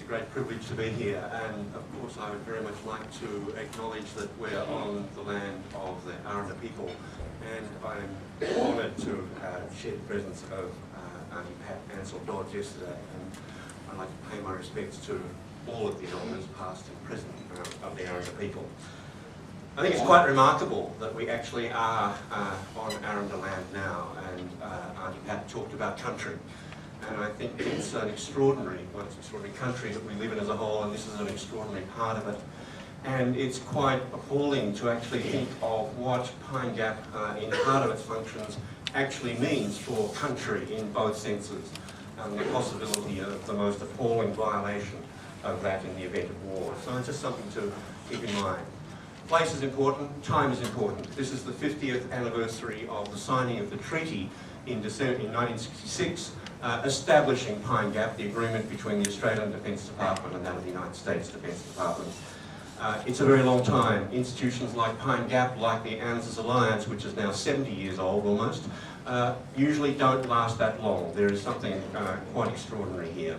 great privilege to be here, and of course I would very much like to acknowledge that we're on the land of the Aranda people, and I'm honoured to share the presence of Auntie Pat Ansell Dodds yesterday, and I'd like to pay my respects to all of the elders, past and present, of the Aranda people. I think it's quite remarkable that we actually are on Aranda land now, and Auntie Pat talked about country. And I think it's an extraordinary country that we live in as a whole, and this is an extraordinary part of it. And it's quite appalling to actually think of what Pine Gap, in part of its functions, actually means for country in both senses, and the possibility of the most appalling violation of that in the event of war. So it's just something to keep in mind. Place is important, time is important. This is the 50th anniversary of the signing of the treaty in December 1966, establishing Pine Gap, the agreement between the Australian Defence Department and that of the United States Defence Department. It's a very long time. Institutions like Pine Gap, like the ANZUS Alliance, which is now 70 years old almost, usually don't last that long. There is something quite extraordinary here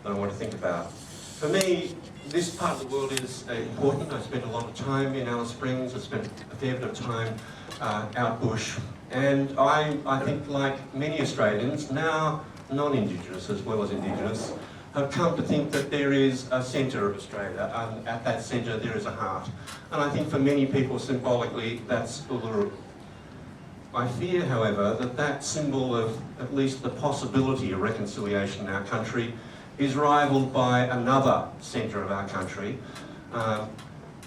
that I want to think about. For me, this part of the world is important. I spent a lot of time in Alice Springs. I spent a fair bit of time out bush. And I think, like many Australians, now non-Indigenous as well as Indigenous, have come to think that there is a centre of Australia, and at that centre there is a heart. And I think for many people, symbolically, that's Uluru. I fear, however, that that symbol of at least the possibility of reconciliation in our country is rivalled by another centre of our country.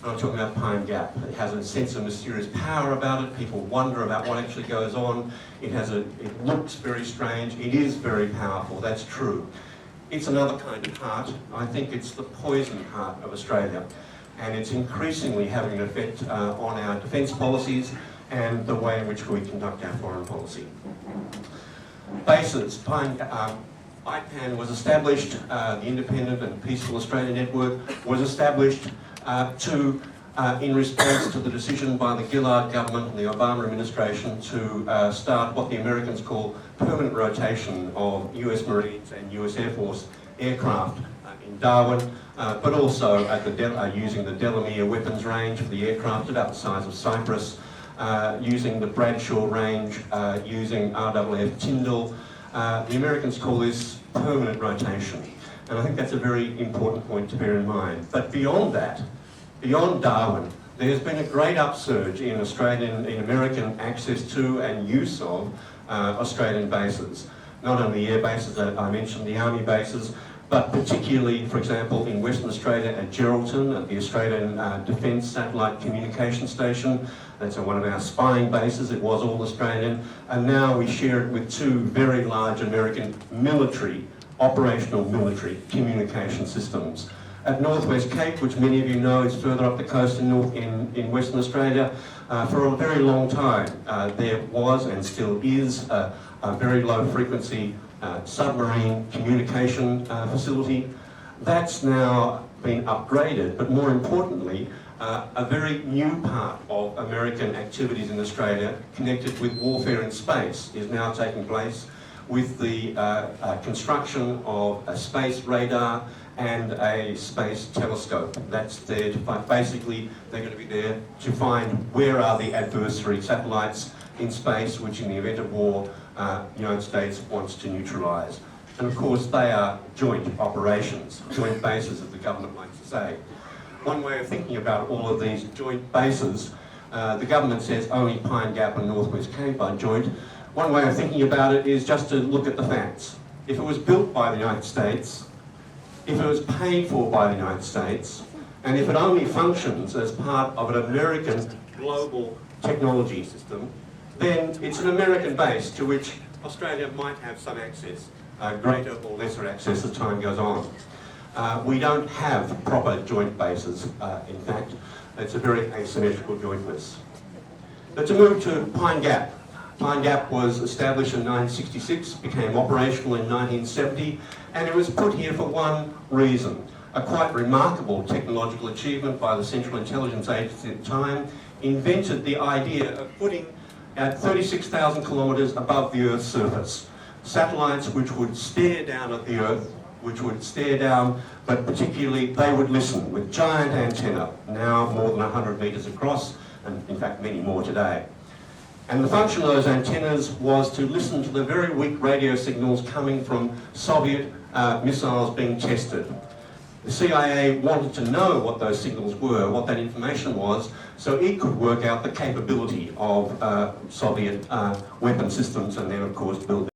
I'm talking about Pine Gap. It has a sense of mysterious power about it. People wonder about what actually goes on. It looks very strange. It is very powerful, that's true. It's another kind of heart. I think it's the poison heart of Australia. And it's increasingly having an effect on our defence policies and the way in which we conduct our foreign policy. Bases. IPAN was established, the Independent and Peaceful Australia Network was established in response to the decision by the Gillard government and the Obama administration to start what the Americans call permanent rotation of US Marines and US Air Force aircraft in Darwin, but also at using the Delamere weapons range for the aircraft about the size of Cyprus, using the Bradshaw range, using RAAF Tyndall. The Americans call this permanent rotation, and I think that's a very important point to bear in mind. But beyond that, beyond Darwin, there's been a great upsurge in American access to and use of Australian bases. Not only air bases that I mentioned, the army bases, but particularly, for example, in Western Australia at Geraldton, at the Australian Defence Satellite Communication Station. That's one of our spying bases. It was all Australian. And now we share it with two very large American operational military communication systems. At Northwest Cape, which many of you know is further up the coast in Western Australia, for a very long time there was and still is a very low frequency submarine communication facility. That's now been upgraded, but more importantly, a very new part of American activities in Australia connected with warfare in space is now taking place with the construction of a space radar and a space telescope. That's there to find, basically, they're going to be there to find where are the adversary satellites in space, which in the event of war, the United States wants to neutralise. And of course, they are joint operations, joint bases, as the government likes to say. One way of thinking about all of these joint bases, the government says only Pine Gap and Northwest Cape are joint. One way of thinking about it is just to look at the facts. If it was built by the United States, if it was paid for by the United States, and if it only functions as part of an American global technology system, then it's an American base to which Australia might have some access, greater or lesser access as time goes on. We don't have proper joint bases, in fact. It's a very asymmetrical jointness. But to move to Pine Gap. Pine Gap was established in 1966, became operational in 1970, and it was put here for one reason. A quite remarkable technological achievement by the Central Intelligence Agency at the time invented the idea of putting at 36,000 kilometres above the Earth's surface satellites which would stare down at the Earth which would stare down, but particularly they would listen with giant antenna, now more than 100 metres across, and in fact many more today. And the function of those antennas was to listen to the very weak radio signals coming from Soviet missiles being tested. The CIA wanted to know what those signals were, what that information was, so it could work out the capability of Soviet weapon systems and then of course build